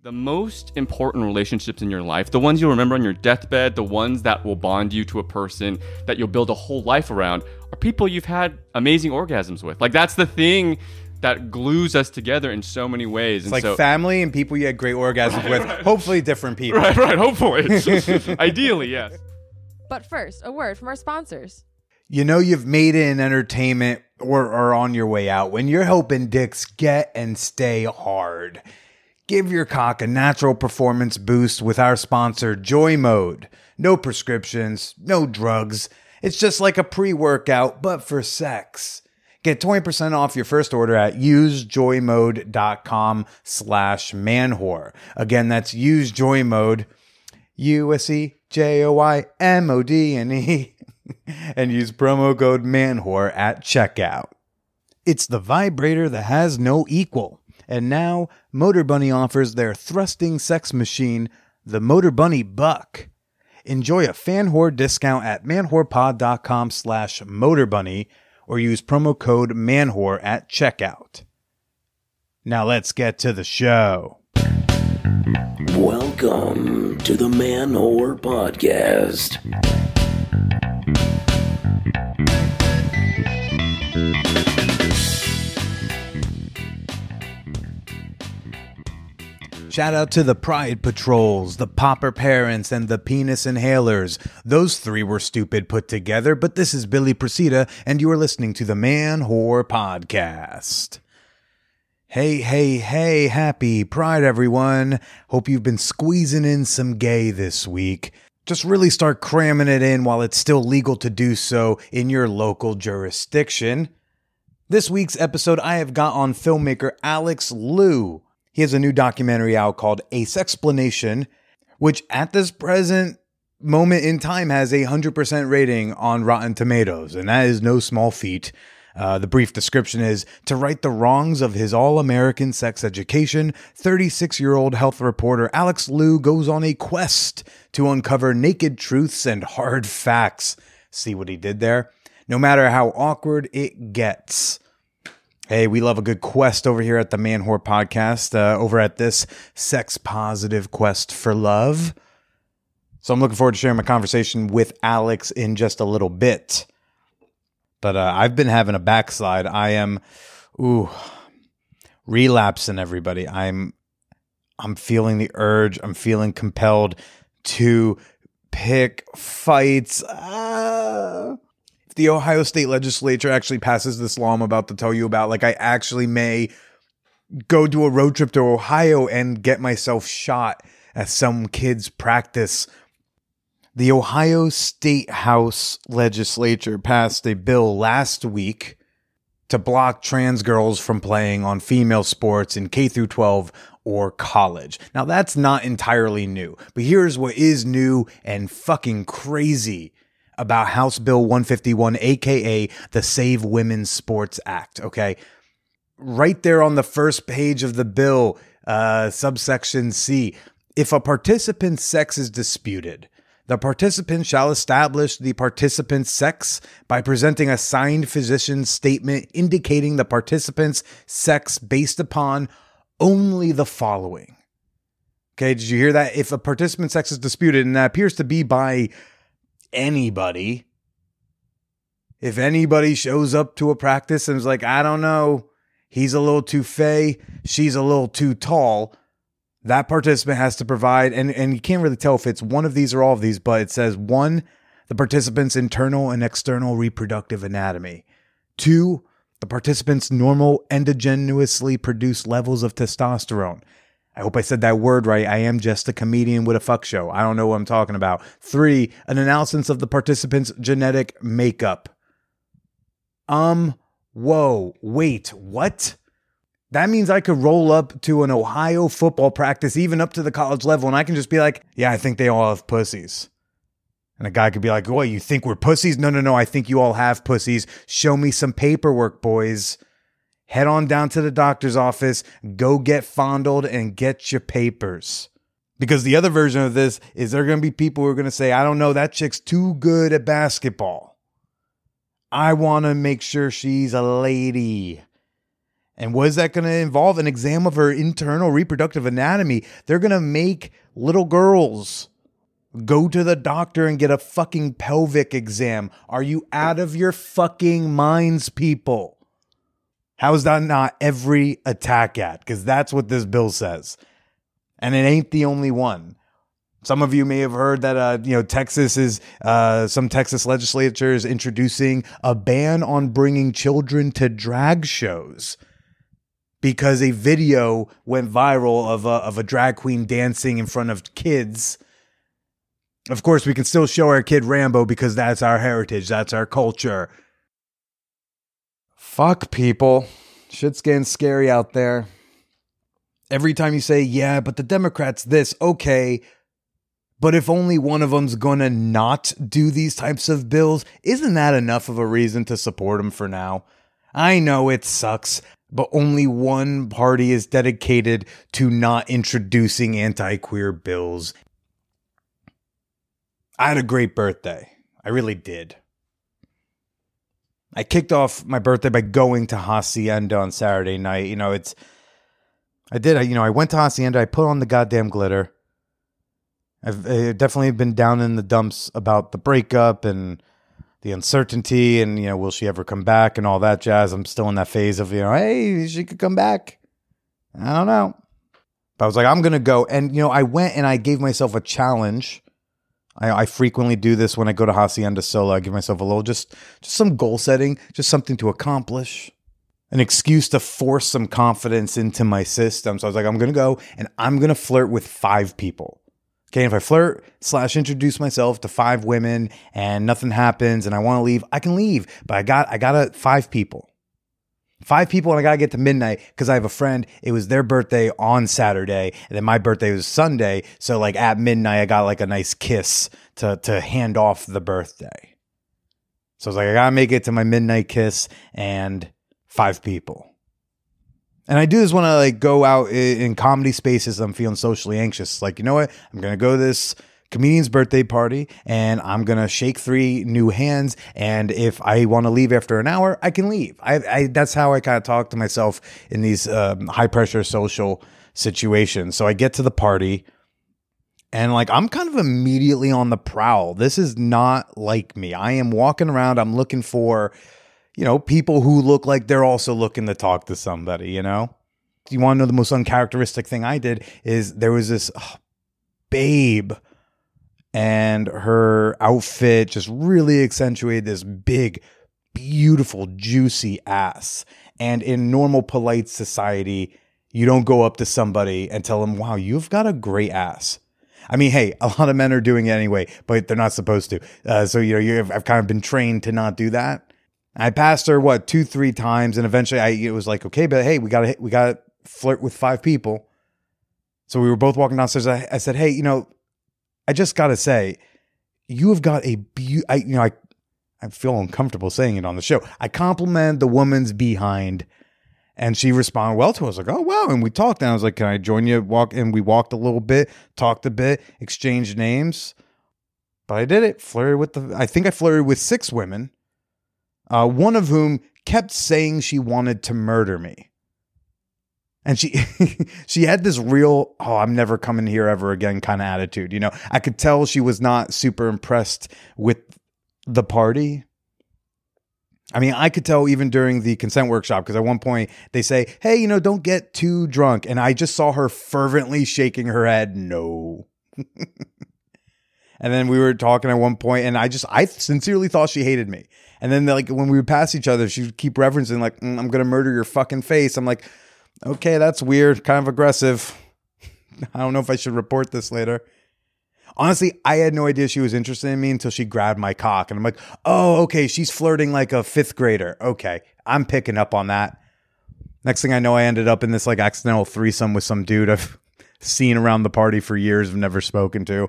The most important relationships in your life, the ones you'll remember on your deathbed, the ones that will bond you to a person that you'll build a whole life around, are people you've had amazing orgasms with. Like, that's the thing that glues us together in so many ways. It's like family and people you had great orgasms with. Right. Hopefully different people. Right, hopefully. Ideally, yes. But first, a word from our sponsors. You know you've made it in entertainment or are on your way out when you're helping dicks get and stay hard. Give your cock a natural performance boost with our sponsor, Joy Mode. No prescriptions, no drugs. It's just like a pre-workout, but for sex. Get 20% off your first order at usejoymode.com/manwhore. Again, that's usejoymode, USEJOYMODNE, and use promo code manwhore at checkout. It's the vibrator that has no equal. And now, Motor Bunny offers their thrusting sex machine, the Motor Bunny Buck. Enjoy a fan whore discount at manwhorepod.com/motorbunny or use promo code manwhore at checkout. Now let's get to the show. Welcome to the Man Whore Podcast. Shout out to the Pride Patrols, the Popper Parents, and the Penis Inhalers. Those three were stupid put together, but this is Billy Procida, and you are listening to the Man Whore Podcast. Hey, happy Pride, everyone. Hope you've been squeezing in some gay this week. Just really start cramming it in while it's still legal to do so in your local jurisdiction. This week's episode, I have got on filmmaker Alex Liu. He has a new documentary out called A Sexplanation, which at this present moment in time has a 100% rating on Rotten Tomatoes, and that is no small feat. The brief description is, to right the wrongs of his all-American sex education, 36-year-old health reporter Alex Liu goes on a quest to uncover naked truths and hard facts. See what he did there? No matter how awkward it gets. Hey, we love a good quest over here at the Man Whore Podcast, over at this sex-positive quest for love. So I'm looking forward to sharing my conversation with Alex in just a little bit. But I've been having a backslide. I am, relapsing, everybody. I'm feeling the urge. I'm feeling compelled to pick fights. The Ohio State Legislature actually passes this law I'm about to tell you about, like, I actually may go do a road trip to Ohio and get myself shot at some kid's practice. The Ohio State House Legislature passed a bill last week to block trans girls from playing on female sports in K through 12 or college. Now, that's not entirely new, but here's what is new and fucking crazy about House Bill 151, aka the Save Women's Sports Act, okay? Right there on the first page of the bill, subsection C, if a participant's sex is disputed, the participant shall establish the participant's sex by presenting a signed physician's statement indicating the participant's sex based upon only the following. Okay, did you hear that? If a participant's sex is disputed, and that appears to be by anybody, if anybody shows up to a practice and is like, I don't know, he's a little too fey, she's a little too tall, that participant has to provide, and you can't really tell if it's one of these or all of these, but it says 1, the participant's internal and external reproductive anatomy. 2, the participant's normal endogenously produced levels of testosterone. I hope I said that word right. I am just a comedian with a fuck show. I don't know what I'm talking about. 3, an analysis of the participant's genetic makeup. Whoa, wait, what? That means I could roll up to an Ohio football practice, even up to the college level, and I can just be like, yeah, I think they all have pussies. And a guy could be like, what, you think we're pussies? No, I think you all have pussies. Show me some paperwork, boys. Head on down to the doctor's office, go get fondled, and get your papers. Because the other version of this is there are going to be people who are going to say, I don't know, that chick's too good at basketball. I want to make sure she's a lady. And what is that going to involve? An exam of her internal reproductive anatomy. They're going to make little girls go to the doctor and get a fucking pelvic exam. Are you out of your fucking minds, people? How is that not every attack act? Because that's what this bill says. And it ain't the only one. Some of you may have heard that, some Texas legislature is introducing a ban on bringing children to drag shows because a video went viral of a drag queen dancing in front of kids. Of course, we can still show our kid Rambo because that's our heritage. That's our culture. Fuck, people. Shit's getting scary out there. Every time you say, yeah, but the Democrats this, okay. But if only one of them's going to not do these types of bills, isn't that enough of a reason to support them for now? I know it sucks, but only one party is dedicated to not introducing anti-queer bills. I had a great birthday. I really did. I kicked off my birthday by going to Hacienda on Saturday night. I went to Hacienda. I put on the goddamn glitter. I've definitely been down in the dumps about the breakup and the uncertainty and, will she ever come back and all that jazz. I'm still in that phase of, hey, she could come back. I don't know. But I was like, I'm going to go. And, I went and I gave myself a challenge. I frequently do this when I go to Hacienda solo. I give myself a little, just some goal setting, just something to accomplish, an excuse to force some confidence into my system. So I was like, I'm going to go and I'm going to flirt with 5 people. Okay, and if I flirt / introduce myself to 5 women and nothing happens and I want to leave, I can leave. But I got 5 people. 5 people, and I got to get to midnight because I have a friend. It was their birthday on Saturday, and then my birthday was Sunday. So at midnight, I got a nice kiss to hand off the birthday. So I was like, I got to make it to my midnight kiss and 5 people. And I do this when I go out in comedy spaces. I'm feeling socially anxious. You know what? I'm going to go to this comedian's birthday party and I'm going to shake 3 new hands. And if I want to leave after an hour, I can leave. That's how I kind of talk to myself in these high pressure social situations. So I get to the party and I'm kind of immediately on the prowl. This is not like me. I am walking around. I'm looking for, people who look like they're also looking to talk to somebody, You want to know the most uncharacteristic thing I did is there was this babe and her outfit just really accentuated this big, beautiful, juicy ass. And in normal, polite society, you don't go up to somebody and tell them, wow, you've got a great ass. I mean, hey, a lot of men are doing it anyway, but they're not supposed to. I've kind of been trained to not do that. I passed her, 2-3 times. And eventually it was like, okay, but hey, we got to flirt with 5 people. So we were both walking downstairs. I said, hey, I just got to say, you have got a I feel uncomfortable saying it on the show. I complimented the woman's behind and she responded well to it. I was like, oh, wow. And we talked and I was like, can I join you? And we walked a little bit, talked a bit, exchanged names. But I did it. I think I flirted with 6 women. One of whom kept saying she wanted to murder me. And she had this real, I'm never coming here ever again kind of attitude. I could tell she was not super impressed with the party. I mean, I could tell even during the consent workshop, because at one point they say, hey, don't get too drunk. And I just saw her fervently shaking her head. No. And then we were talking at one point and I sincerely thought she hated me. And then when we would pass each other, she would keep referencing I'm going to murder your fucking face. I'm like, okay, that's weird. Kind of aggressive. I don't know if I should report this later. Honestly, I had no idea she was interested in me until she grabbed my cock. And I'm like, oh, okay, she's flirting like a 5th grader. Okay, I'm picking up on that. Next thing I know, I ended up in this accidental threesome with some dude I've seen around the party for years, I've never spoken to.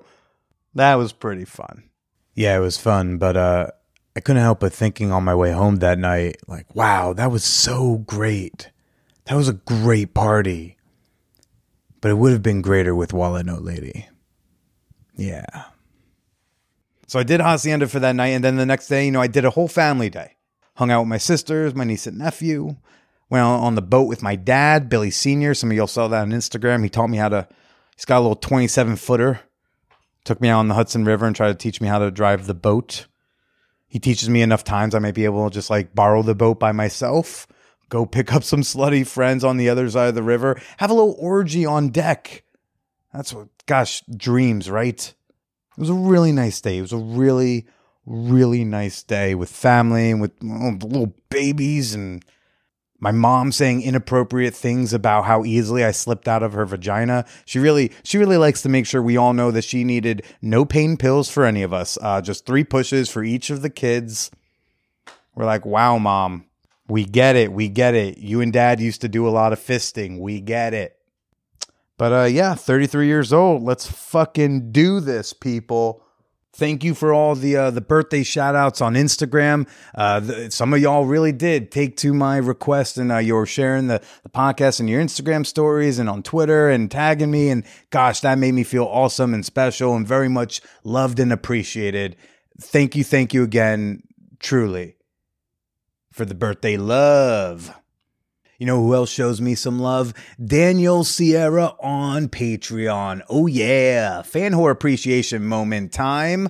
That was pretty fun. Yeah, it was fun, but I couldn't help but thinking on my way home that night, wow, that was so great. That was a great party. But it would have been greater with Wallet Note Lady. Yeah. So I did Hacienda for that night. And then the next day, I did a whole family day. Hung out with my sisters, my niece and nephew. Went on the boat with my dad, Billy Sr. Some of y'all saw that on Instagram. He taught me he's got a little 27-footer. Took me out on the Hudson River and tried to teach me how to drive the boat. He teaches me enough times I might be able to just like borrow the boat by myself, go pick up some slutty friends on the other side of the river, have a little orgy on deck. That's what, gosh, dreams, right? It was a really nice day. It was a really, really nice day with family and with little babies and my mom saying inappropriate things about how easily I slipped out of her vagina. She really likes to make sure we all know that she needed no pain pills for any of us. Just 3 pushes for each of the kids. We're like, wow, Mom, we get it. We get it. You and Dad used to do a lot of fisting. We get it. But yeah, 33 years old. Let's fucking do this, people. Thank you for all the birthday shout outs on Instagram. Some of y'all really did take to my request and you were sharing the podcast in your Instagram stories and on Twitter and tagging me. And gosh, that made me feel awesome and special and very much loved and appreciated. Thank you again, truly, for the birthday love. You know who else shows me some love? Daniel Sierra on Patreon. Oh yeah, fan whore appreciation moment time.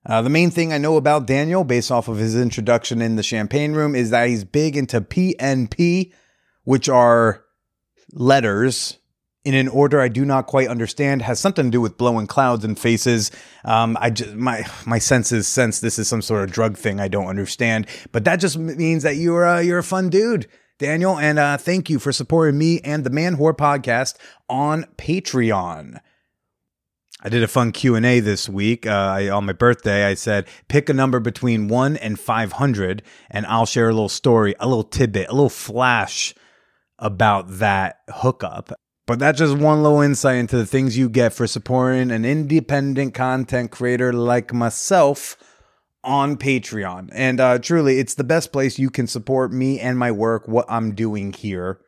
The main thing I know about Daniel, based off of his introduction in the Champagne Room, is that he's big into PNP, which are letters in an order I do not quite understand. Has something to do with blowing clouds and faces. My senses sense this is some sort of drug thing I don't understand, but that just means that you're a fun dude, Daniel, and thank you for supporting me and the Man Whore podcast on Patreon. I did a fun Q&A this week. On my birthday, I said, pick a number between 1 and 500, and I'll share a little story, a little tidbit, a little flash about that hookup. But that's just one little insight into the things you get for supporting an independent content creator like myself on Patreon. And truly, it's the best place you can support me and my work, what I'm doing here.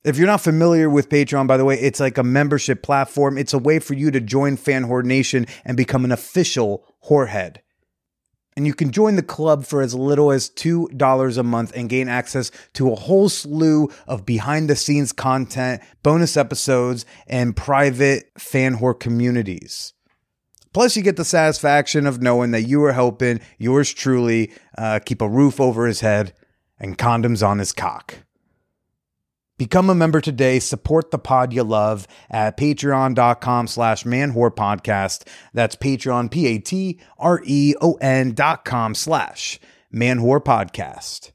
If you're not familiar with Patreon, by the way, it's like a membership platform. It's a way for you to join Fan Whore Nation and become an official whorehead. And you can join the club for as little as $2 a month and gain access to a whole slew of behind-the-scenes content, bonus episodes, and private fan whore communities. Plus, you get the satisfaction of knowing that you are helping yours truly keep a roof over his head and condoms on his cock. Become a member today. Support the pod you love at patreon.com/manwhorepodcast. That's Patreon, patreon.com/manwhorepodcast.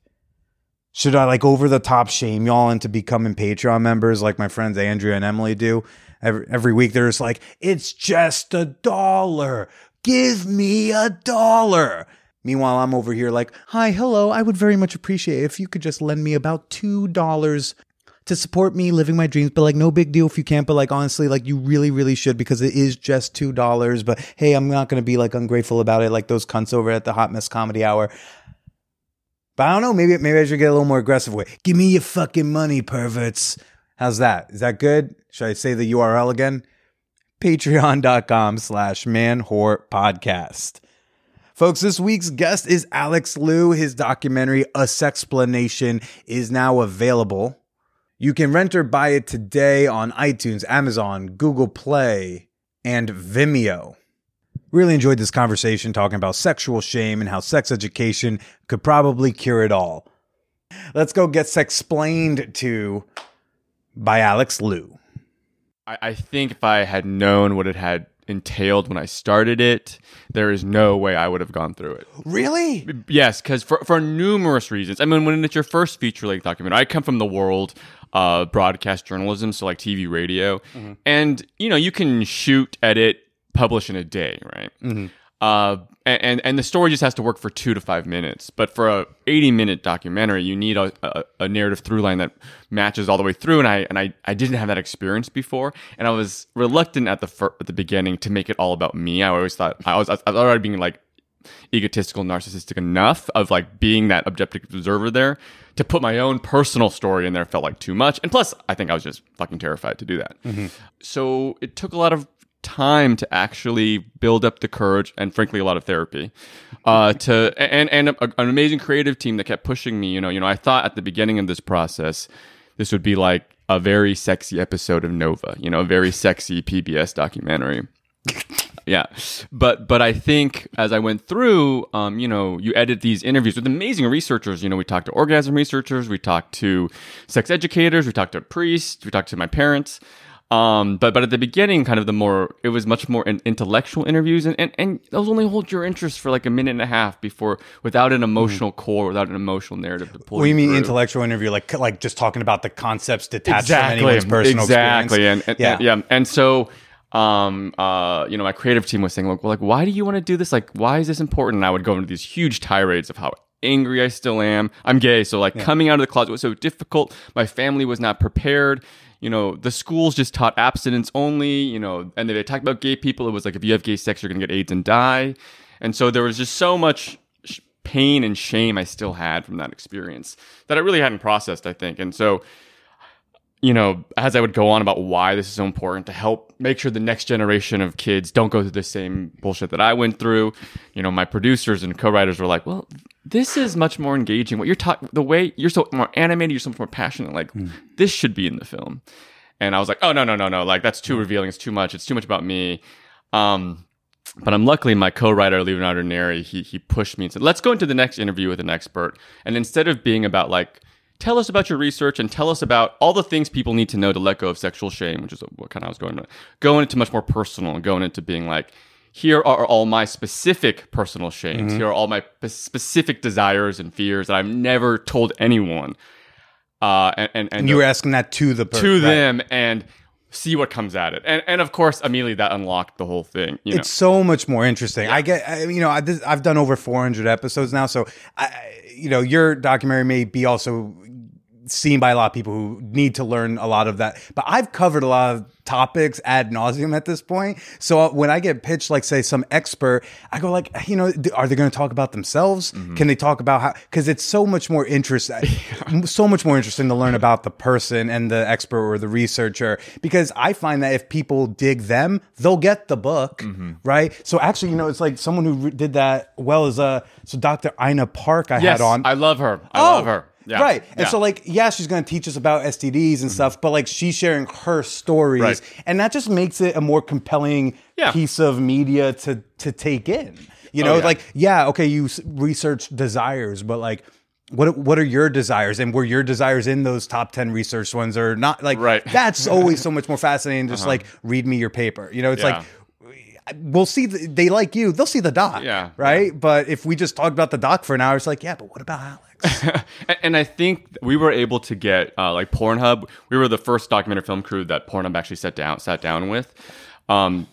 Should I over the top shame y'all into becoming Patreon members like my friends Andrea and Emily do? Every week they're just like, it's just $1. Give me $1. Meanwhile, I'm over here like, hi, hello. I would very much appreciate it if you could just lend me about $2 to support me living my dreams. But no big deal if you can't. But honestly, you really, really should, because it is just $2. But hey, I'm not going to be ungrateful about it like those cunts over at the Hot Mess Comedy Hour. But I don't know. Maybe I should get a little more aggressive with it. Give me your fucking money, perverts. How's that? Is that good? Should I say the URL again? Patreon.com/manwhorepodcast. Folks, this week's guest is Alex Liu. His documentary, A Sexplanation, is now available. You can rent or buy it today on iTunes, Amazon, Google Play, and Vimeo. Really enjoyed this conversation talking about sexual shame and how sex education could probably cure it all. Let's go get sexplained to by Alex Liu. I think if I had known what it had entailed when I started it, there is no way I would have gone through it. Really? Yes, because for numerous reasons. I mean, when it's your first feature-length documentary, I come from the world of broadcast journalism, so TV, radio, and you can shoot, edit, publish in a day, right? And the story just has to work for 2 to 5 minutes. But for a 80-minute documentary, you need a narrative through line that matches all the way through. And I didn't have that experience before, and I was reluctant at the beginning to make it all about me. I always thought I was already being egotistical, narcissistic enough of being that objective observer there. To put my own personal story in there felt too much. And plus, I think I was just fucking terrified to do that. So it took a lot of time to actually build up the courage and frankly a lot of therapy and an amazing creative team that kept pushing me. I thought at the beginning of this process this would be like a very sexy episode of Nova, a very sexy PBS documentary. Yeah. But I think as I went through, you edit these interviews with amazing researchers. We talked to orgasm researchers, we talked to sex educators, we talked to priests, we talked to my parents. But at the beginning, kind of it was much more intellectual interviews, and those only hold your interest for like a minute and a half without an emotional core, without an emotional narrative to pull What do you mean through. Intellectual interview? Like just talking about the concepts detached from anyone's personal experience? Exactly. And so, my creative team was saying, like, why do you want to do this? Like, why is this important? And I would go into these huge tirades of how angry I still am. I'm gay, so coming out of the closet was so difficult. My family was not prepared. The schools just taught abstinence only, and they talked about gay people. It was like, if you have gay sex, you're going to get AIDS and die. And so there was just so much pain and shame I still had from that experience that I really hadn't processed, I think. And so, as I would go on about why this is so important to help make sure the next generation of kids don't go through the same bullshit that I went through, my producers and co-writers were like, well, this is much more engaging. What you're talking, the way you're so more animated, you're so much more passionate. Like, this should be in the film. And I was like, oh, no. Like, that's too revealing. It's too much. It's too much about me. But I'm luckily my co-writer, Leonardo Neri, he pushed me and said, let's go into the next interview with an expert. And instead of being about like, tell us about your research and tell us about all the things people need to know to let go of sexual shame, which is what kind of I was going into much more personal and going into being like, here are all my specific personal shames. Here are all my specific desires and fears that I've never told anyone. And you were asking that to the person. To them and see what comes at it. And of course, immediately that unlocked the whole thing. It's so much more interesting. Yeah. I've done over 400 episodes now. So, your documentary may be also seen by a lot of people who need to learn a lot of that. But I've covered a lot of topics ad nauseum at this point. So when I get pitched, like, say, some expert, I go like, are they going to talk about themselves? Can they talk about how? Because it's so much more so much more interesting to learn about the person and the expert or the researcher. Because I find that if people dig them, they'll get the book, right? So actually, it's like someone who did that well is so Dr. Ina Park had on. I love her. I love her. Yeah. Right. And so she's going to teach us about STDs and stuff, but like she's sharing her stories. Right. And that just makes it a more compelling piece of media to take in. Okay, you research desires, but like, what are your desires? And were your desires in those top 10 researched ones or not? Like, that's always so much more fascinating. Just like, read me your paper. It's like, we'll see, they like you, they'll see the doc. Right. But if we just talk about the doc for an hour, it's like, but what about Alex? And I think we were able to get like Pornhub. We were the first documentary film crew that Pornhub actually sat down with,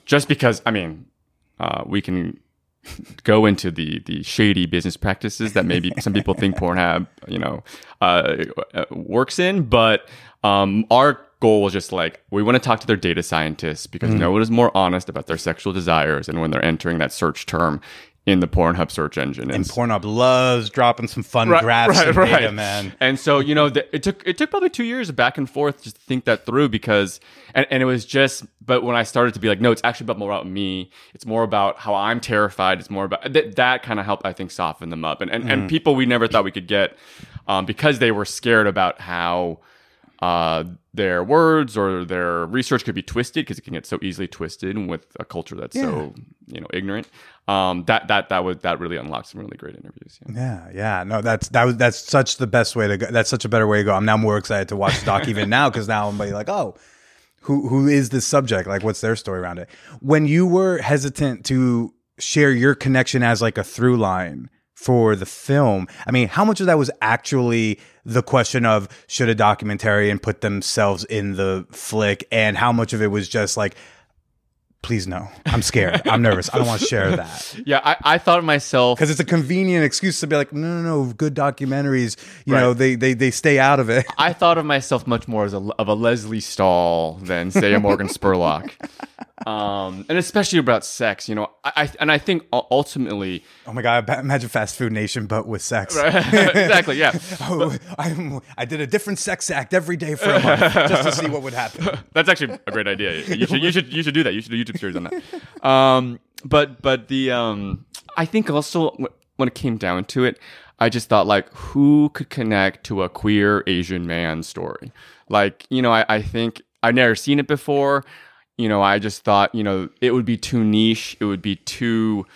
just because we can go into the shady business practices that maybe some people think Pornhub works in, but our goal was just like, we want to talk to their data scientists because no one is more honest about their sexual desires and when they're entering that search term in the Pornhub search engine. And Pornhub loves dropping some fun graphs and data, man. And so, it took probably 2 years of back and forth just to think that through because, and it was just, but when I started to be like, no, it's actually more about me. It's more about how I'm terrified. It's more about, that kind of helped, I think, soften them up. And people we never thought we could get because they were scared about how their words or their research could be twisted because it can get so easily twisted with a culture that's so ignorant. That really unlocked some really great interviews. No, that's such the best way to go. That's such a better way to go. I'm now more excited to watch the doc even now because now I'm like, oh, who is this subject? Like, what's their story around it? When you were hesitant to share your connection as like a through line for the film, I mean, how much of that was actually the question of should a documentarian put themselves in the flick, and how much of it was just like, please no, I'm scared, I'm nervous, I don't want to share that? I thought of myself because it's a convenient excuse to be like, no, good documentaries, they stay out of it. I thought of myself much more as of a Leslie Stahl than say a Morgan Spurlock. And especially about sex, you know, I think ultimately, Oh my God, imagine Fast Food Nation, but with sex. right? Exactly, yeah. Oh, I did a different sex act every day for a month just to see what would happen. That's actually a great idea. You should do that. You should do a YouTube series on that. But the I think also when it came down to it, I just thought like, who could connect to a queer Asian man story? Like, you know, I think I've never seen it before. You know, I just thought, you know, it would be too niche. It would be too,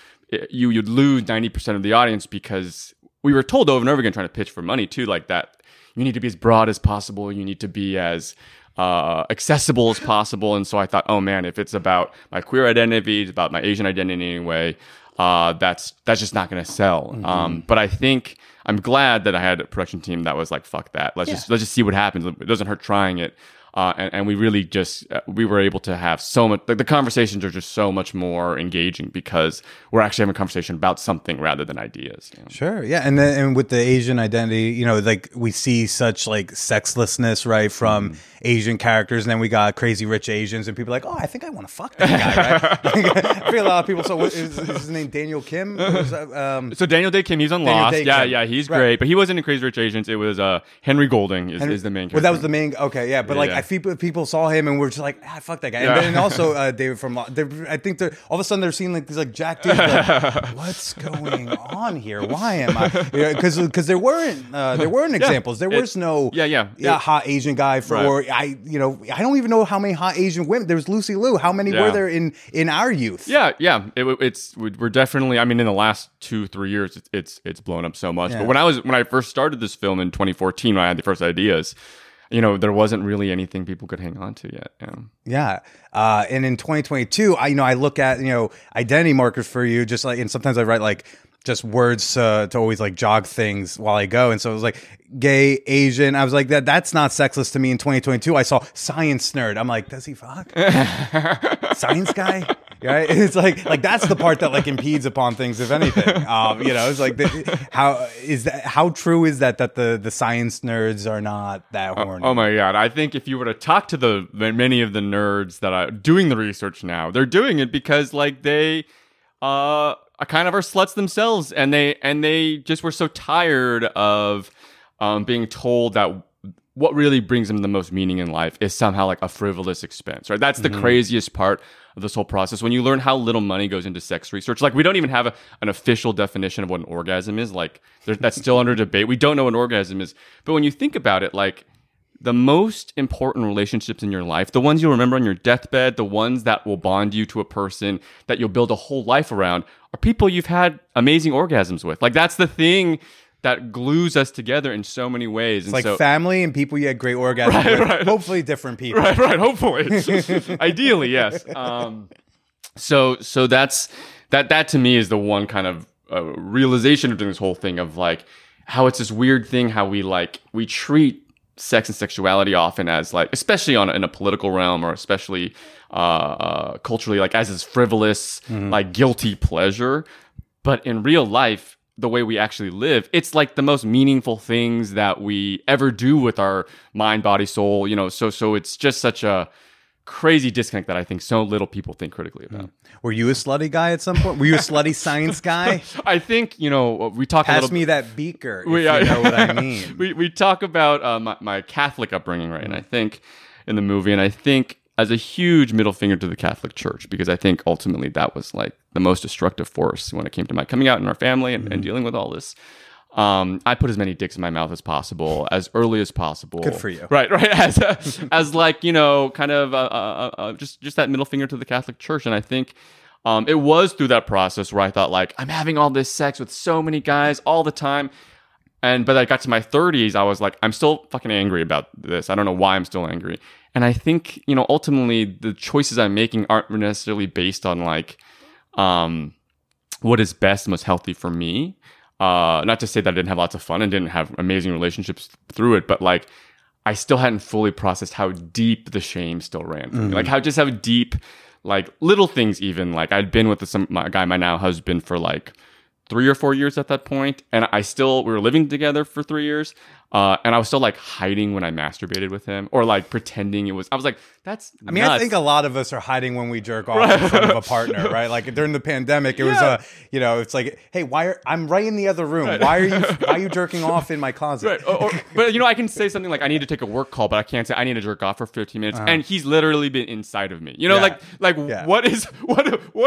you'd lose 90% of the audience, because we were told over and over again, trying to pitch for money too, like that you need to be as broad as possible. You need to be as accessible as possible. And so I thought, oh man, if it's about my queer identity, it's about my Asian identity anyway, that's just not going to sell. But I think I'm glad that I had a production team that was like, fuck that. Let's just see what happens. It doesn't hurt trying it. And we really just, we were able to have so much, the conversations are just so much more engaging because we're actually having a conversation about something rather than ideas. You know? Sure, yeah, and then with the Asian identity, you know, like we see such like sexlessness, right, from Asian characters, and then we got Crazy Rich Asians, and people are like, oh, I think I want to fuck that guy, right? I feel a lot of people. So is his name Daniel Kim? So Daniel Day Kim, he's on Daniel Lost. Day Yeah, Kim. yeah, he's Right. great, but he wasn't in Crazy Rich Asians. It was Henry Golding is the main character. Well, that was the main. Okay, yeah, but like Yeah. I feel people saw him and were just like, fuck that guy. And then also David from. I think they're all of a sudden they're seeing like these like Jack dudes. Like, what's going on here? Why am I? Because there weren't examples. There was no hot Asian guy for Right. or I don't even know how many hot Asian women. There was Lucy Liu. How many were there in our youth? Yeah. We're definitely. I mean, in the last 2-3 years, it's blown up so much. Yeah. But when I first started this film in 2014, when I had the first ideas, you know, there wasn't really anything people could hang on to yet. Yeah. And in 2022, I look at, identity markers for you, just like, and sometimes I write like just words to always like jog things while I go. And so it was like gay, Asian. I was like, that's not sexless to me. In 2022, I saw science nerd. I'm like, does he fuck? Science guy? Right? It's like that's the part that like impedes upon things, if anything. It's like how true is that the science nerds are not that horny? Oh my God! I think if you were to talk to many of the nerds that are doing the research now, they're doing it because like they kind of are sluts themselves, and they just were so tired of being told that what really brings them the most meaning in life is somehow like a frivolous expense, right? That's the craziest part of this whole process. When you learn how little money goes into sex research, like we don't even have an official definition of what an orgasm is. Like that's still under debate. We don't know what an orgasm is. But when you think about it, like the most important relationships in your life, the ones you'll remember on your deathbed, the ones that will bond you to a person that you'll build a whole life around, are people you've had amazing orgasms with. Like that's the thing that glues us together in so many ways. It's like family and people you had great orgasms with. Right. Hopefully different people. Right. Hopefully. Ideally, yes. So that's that to me is the one kind of realization of doing this whole thing of like how it's this weird thing, how we treat sex and sexuality often as like, especially in a political realm or especially culturally, like as this frivolous, like guilty pleasure. But in real life, the way we actually live, it's like the most meaningful things that we ever do with our mind, body, soul, so it's just such a crazy disconnect that I think so little people think critically about. Were you a slutty guy at some point? Were you a slutty science guy? I think, we talk Pass a little me that beaker, if you know what I mean. We talk about my Catholic upbringing, right? And I think in the movie, and I think as a huge middle finger to the Catholic Church, because I think ultimately that was like the most destructive force when it came to my coming out in our family and dealing with all this. I put as many dicks in my mouth as possible, as early as possible. Good for you. Right. As like, kind of just that middle finger to the Catholic Church. And I think it was through that process where I thought like, I'm having all this sex with so many guys all the time. But I got to my 30s, I was like, I'm still fucking angry about this. I don't know why I'm still angry. And I think, ultimately the choices I'm making aren't necessarily based on like what is best and most healthy for me. Not to say that I didn't have lots of fun and didn't have amazing relationships through it, but like I still hadn't fully processed how deep the shame still ran for me. Like how deep, like little things even. Like I'd been with my guy, my now husband, for like 3 or 4 years at that point, and we were living together for 3 years. And I was still like hiding when I masturbated with him, or like pretending it was. I was like, "That's." I mean, nuts. I think a lot of us are hiding when we jerk off in front of a partner, right? Like during the pandemic, it was it's like, hey, I'm right in the other room. Right. Why are you jerking off in my closet? Right. But I can say something like, I need to take a work call, but I can't say I need to jerk off for 15 minutes, and he's literally been inside of me. What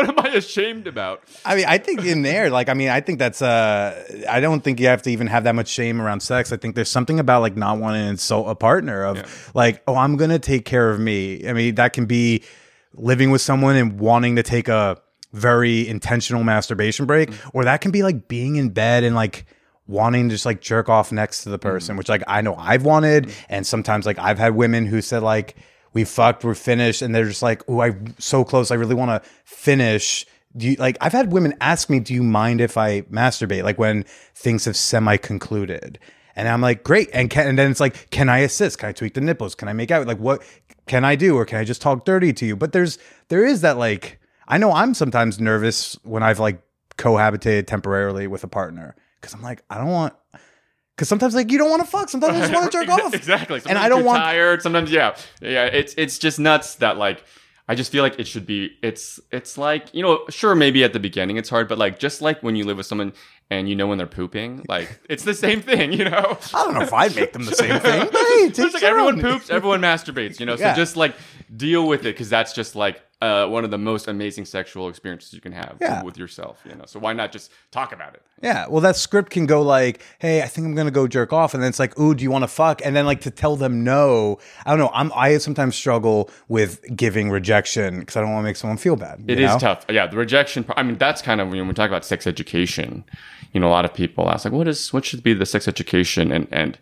am I ashamed about? I mean, I think in there, I think that's I don't think you have to even have that much shame around sex. I think there's something about like not wanting to insult a partner of like, oh, I'm gonna take care of me. I mean, that can be living with someone and wanting to take a very intentional masturbation break, or that can be like being in bed and like wanting to just like jerk off next to the person, which like I know I've wanted, and sometimes like I've had women who said like, we fucked, we're finished, and they're just like, oh, I'm so close, I really want to finish. Do you, like, I've had women ask me, do you mind if I masturbate, like when things have semi-concluded? And I'm like, great. And then it's like, can I assist? Can I tweak the nipples? Can I make out? Like, what can I do? Or can I just talk dirty to you? But there is that, like, I know I'm sometimes nervous when I've like cohabitated temporarily with a partner, because I'm like, I don't want, because sometimes like you don't want to fuck. Sometimes you just want to jerk off. Exactly. Sometimes and I don't want tired. Sometimes, yeah. It's just nuts that like, I just feel like it should be, it's like, sure, maybe at the beginning it's hard, but like, just like when you live with someone and when they're pooping, like, it's the same thing, I don't know if I'd make them the same thing, but hey, it's like everyone poops, everyone masturbates, so just like deal with it, because that's just like one of the most amazing sexual experiences you can have with yourself, so why not just talk about it? Yeah, well, that script can go like, hey, I think I'm gonna go jerk off, and then it's like, ooh, do you want to fuck? And then like to tell them no, I don't know. I sometimes struggle with giving rejection because I don't want to make someone feel bad. It is tough. Yeah, the rejection. I mean, that's kind of when we talk about sex education. A lot of people ask like, what should be the sex education? And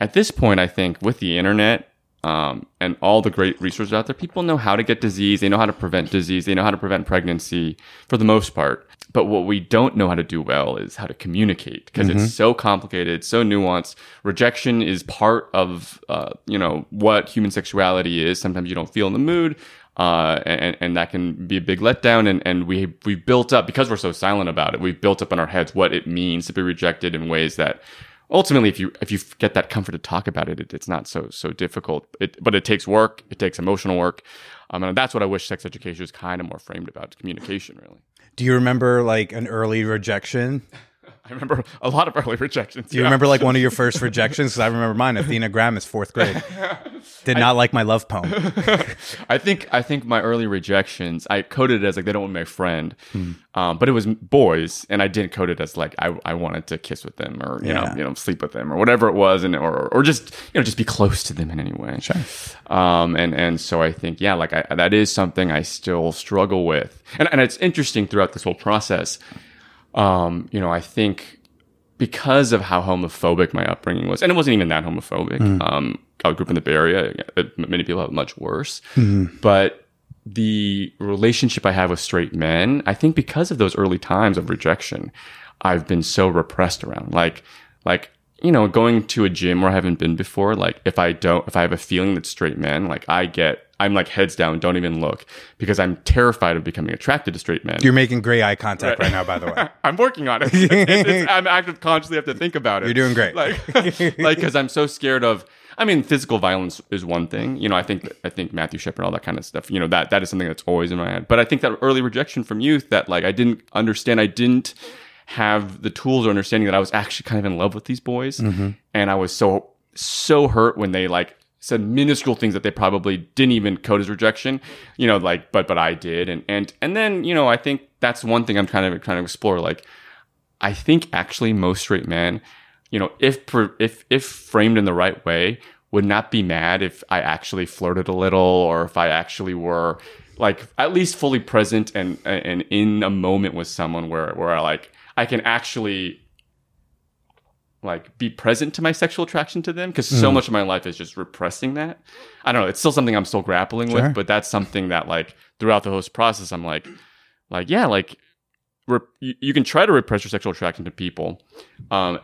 at this point, I think with the internet and all the great resources out there, people know how to get disease. They know how to prevent disease. They know how to prevent pregnancy for the most part. But what we don't know how to do well is how to communicate, because it's so complicated, so nuanced. Rejection is part of, what human sexuality is. Sometimes you don't feel in the mood. And that can be a big letdown. And we've built up, because we're so silent about it, we've built up in our heads what it means to be rejected in ways that ultimately, if you get that comfort to talk about it, it's not so difficult. But it takes work. It takes emotional work. And that's what I wish sex education was kind of more framed about, communication, really. Do you remember like an early rejection? I remember a lot of early rejections. Do you remember like one of your first rejections? Because I remember mine. Athena Grammis, 4th grade. Did not like my love poem. I think my early rejections, I coded it as like, they don't want my friend. But it was boys, and I didn't code it as like I wanted to kiss with them, or sleep with them, or whatever it was, and or just just be close to them in any way. Sure. And so I think that is something I still struggle with, and it's interesting throughout this whole process. I think because of how homophobic my upbringing was, and it wasn't even that homophobic. I grew up in the Bay Area. Many people have it much worse. But the relationship I have with straight men, I think because of those early times of rejection, I've been so repressed around. Like going to a gym where I haven't been before. Like if I have a feeling that straight men, like I'm like heads down, don't even look, because I'm terrified of becoming attracted to straight men. You're making great eye contact right now, by the way. I'm working on it. I'm active, consciously have to think about it. You're doing great. Like, because I'm so scared of. I mean, physical violence is one thing. I think Matthew Shepard, all that kind of stuff. That is something that's always in my head. But I think that early rejection from youth, that like I didn't understand, I didn't have the tools or understanding that I was actually kind of in love with these boys, and I was so hurt when they like said minuscule things that they probably didn't even code as rejection, but I did. And then, I think that's one thing I'm trying to explore. Like, I think actually most straight men, if framed in the right way, would not be mad if I actually flirted a little, or if I actually were like at least fully present and in a moment with someone where I can actually like be present to my sexual attraction to them, because so much of my life is just repressing that. I don't know. It's still something I'm still grappling with, but that's something that like throughout the whole process, I'm you can try to repress your sexual attraction to people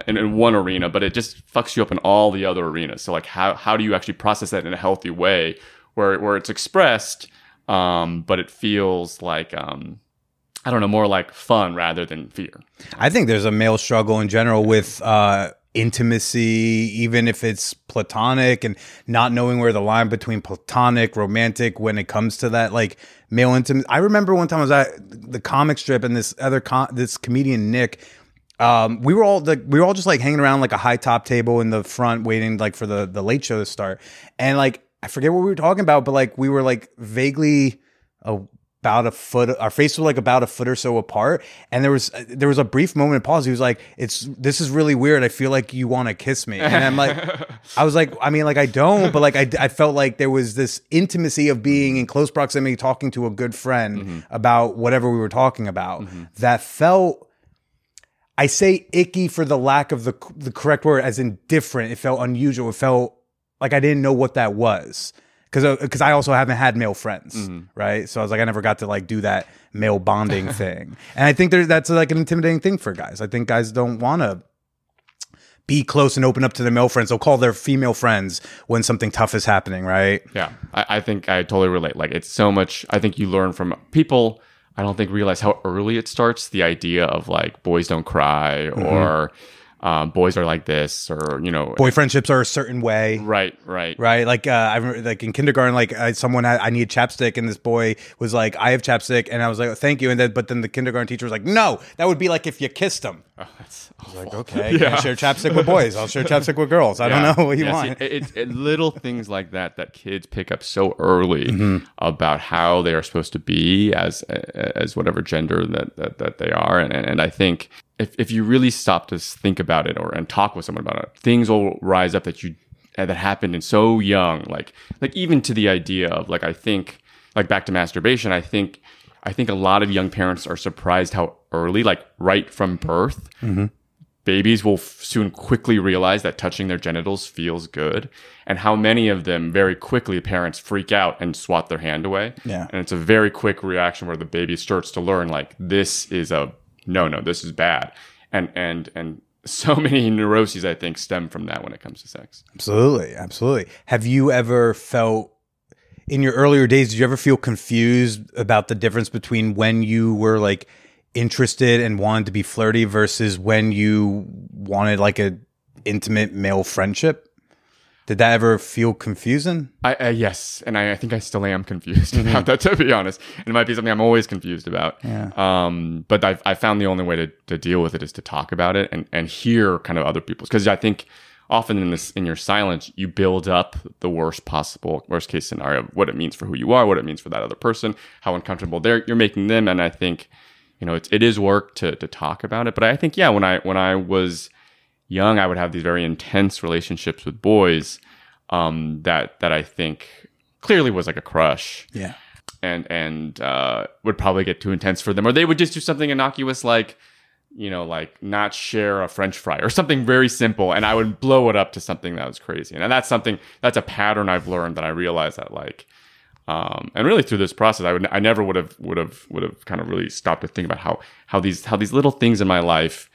in one arena, but it just fucks you up in all the other arenas. So like how do you actually process that in a healthy way where it's expressed, but it feels like more like fun rather than fear. I think there's a male struggle in general with intimacy, even if it's platonic, and not knowing where the line between platonic, romantic, when it comes to that, like male intimacy. I remember one time I was at the comic strip, and this comedian Nick, we were all just like hanging around like a high top table in the front, waiting like for the late show to start, and like I forget what we were talking about, but like we were like vaguely about a foot, our faces were like about a foot or so apart, and there was a brief moment of pause. He was like, this is really weird, I feel like you want to kiss me. And I'm like, I was like, I mean, like I don't, but like I felt like there was this intimacy of being in close proximity talking to a good friend about whatever we were talking about that felt, I say icky for the lack of the correct word, as in different. It felt unusual. It felt like I didn't know what that was. Because I also haven't had male friends, right? So I was like, I never got to like do that male bonding thing. And I think that's like an intimidating thing for guys. I think guys don't want to be close and open up to their male friends. They'll call their female friends when something tough is happening, right? Yeah, I think I totally relate. Like it's so much, I think you learn from people, I don't think realize how early it starts. The idea of like boys don't cry or boys are like this, or boy friendships are a certain way, right. Like I remember, like in kindergarten, like I needed chapstick, and this boy was like, I have chapstick, and I was like, oh, thank you, and but then the kindergarten teacher was like, no, that would be like if you kissed him. Oh, that's I was like, okay, I share chapstick with boys, I'll share chapstick with girls. I don't know what you want. It's little things like that kids pick up so early about how they are supposed to be as whatever gender that they are, and I think if you really stop to think about it and talk with someone about it, things will rise up that happened in so young, like even to the idea of like, I think like back to masturbation, I think a lot of young parents are surprised how early, like right from birth, babies will soon quickly realize that touching their genitals feels good, and how many of them very quickly parents freak out and swat their hand away. Yeah. And it's a very quick reaction where the baby starts to learn like, this is no, this is bad. And so many neuroses, I think, stem from that when it comes to sex. Absolutely. Have you ever felt, in your earlier days, did you ever feel confused about the difference between when you were like interested and wanted to be flirty versus when you wanted like a intimate male friendship? Did that ever feel confusing? Yes, and I think I still am confused about that, to be honest. And it might be something I'm always confused about. Yeah. But I found the only way to deal with it is to talk about it and hear kind of other people's. Because I think often in your silence, you build up the worst case scenario of what it means for who you are, what it means for that other person, how uncomfortable you're making them. And I think, it is work to talk about it. But I think, yeah, when I was young, I would have these very intense relationships with boys that I think clearly was like a crush. Yeah. And would probably get too intense for them. Or they would just do something innocuous like, like not share a French fry or something very simple. And I would blow it up to something that was crazy. And that's a pattern I've learned that I realized that like, and really through this process, I never would have kind of really stopped to think about how these little things in my life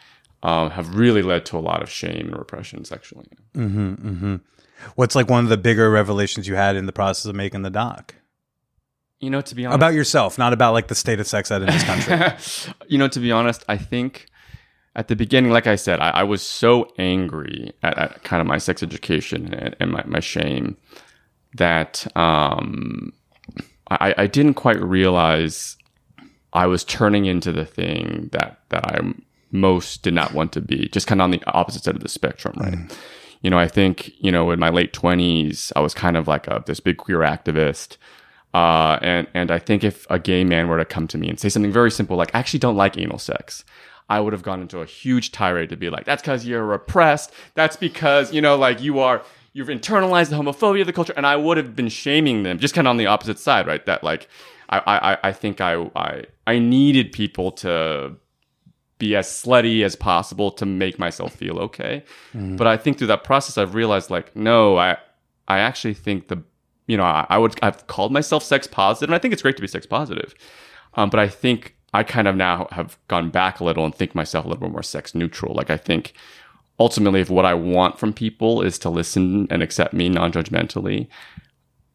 have really led to a lot of shame and repression sexually. What's like one of the bigger revelations you had in the process of making the doc? To be honest, about yourself, not about like the state of sex ed in this country. To be honest, I think at the beginning, like I said, I was so angry at kind of my sex education and my shame that I didn't quite realize I was turning into the thing that I most did not want to be, just kind of on the opposite side of the spectrum, right? I think, in my late 20s, I was kind of like this big queer activist. And I think if a gay man were to come to me and say something very simple, like, I actually don't like anal sex, I would have gone into a huge tirade to be like, that's because you're repressed. That's because, like you've internalized the homophobia of the culture. And I would have been shaming them just kind of on the opposite side, right? That like, I think I needed people to be as slutty as possible to make myself feel okay. But I think through that process, I've realized like, no, I actually think I've called myself sex positive, and I think it's great to be sex positive. But I think I kind of now have gone back a little and think myself a little bit more sex neutral. Like I think ultimately if what I want from people is to listen and accept me non-judgmentally,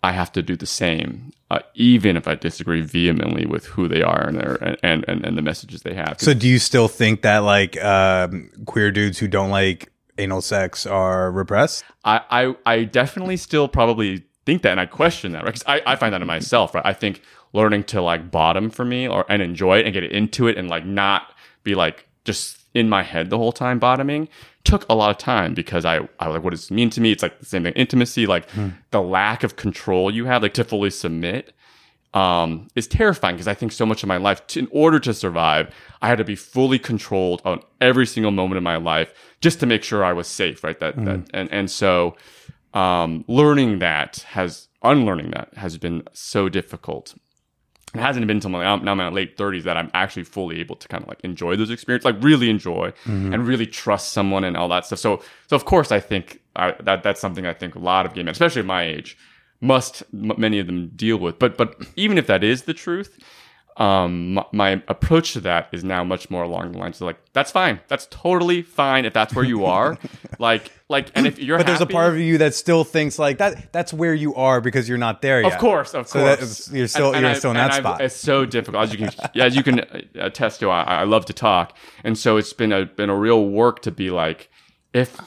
I have to do the same, even if I disagree vehemently with who they are and the messages they have. So do you still think that like queer dudes who don't like anal sex are repressed? I definitely still probably think that, and I question that, right? Because I find that in myself, right? I think learning to like bottom for me and enjoy it and get into it and like not be like just in my head the whole time bottoming took a lot of time because I was like, what does it mean to me? It's like the same thing, intimacy, like the lack of control you have, like to fully submit is terrifying because I think so much of my life, in order to survive, I had to be fully controlled on every single moment of my life just to make sure I was safe, right? So unlearning that has been so difficult. It hasn't been until now I'm in my late 30s that I'm actually fully able to kind of like enjoy those experiences, like really enjoy and really trust someone and all that stuff. So of course, I think that's something I think a lot of gay men, especially at my age, many of them deal with. But even if that is the truth, my approach to that is now much more along the lines of like, that's fine. That's totally fine if that's where you are. And if you're but there's happy, a part of you that still thinks like that's where you are because you're not there yet. Of course. You're still in that spot. It's so difficult. As you can attest to, I love to talk. And so it's been a real work to be like, if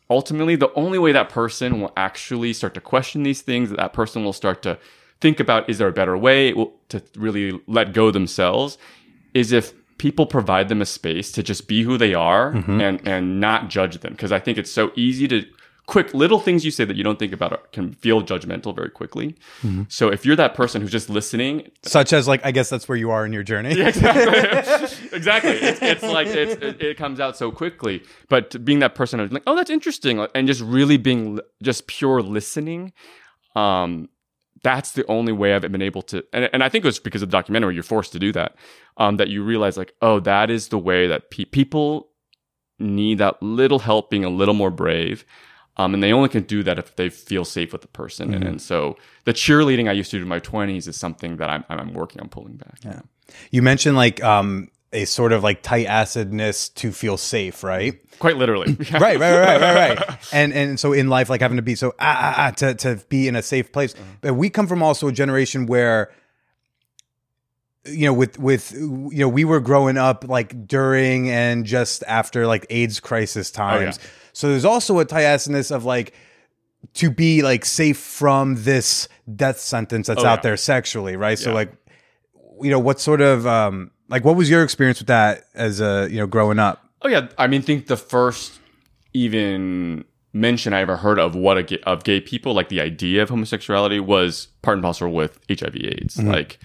ultimately the only way that person will actually start to question these things, that person will start to think about, is there a better way to really let go themselves, is if people provide them a space to just be who they are and not judge them. Because I think it's so easy to quick little things you say that you don't think about can feel judgmental very quickly. So if you're that person who's just listening, such as like, I guess that's where you are in your journey. Yeah, exactly. It's like it comes out so quickly. But being that person who's like, oh, that's interesting, and just really being just pure listening, that's the only way I've been able to, and I think it was because of the documentary, you're forced to do that, that you realize like, oh, that is the way that people need that little help being a little more brave. And they only can do that if they feel safe with the person. And so the cheerleading I used to do in my 20s is something that I'm working on pulling back. Yeah. You mentioned like a sort of like tight acidness to feel safe, right? Quite literally. Right. And so in life, like having to be so to be in a safe place. But we come from also a generation where, you know, with you know, we were growing up like during and just after like AIDS crisis times. Oh, yeah. So there's also a tight acidness of like to be like safe from this death sentence that's out there sexually, right? So like, you know, what sort of like what was your experience with that as growing up? Oh yeah, I mean, think the first even mention I ever heard of of gay people, like the idea of homosexuality, was part and parcel with HIV/AIDS. Like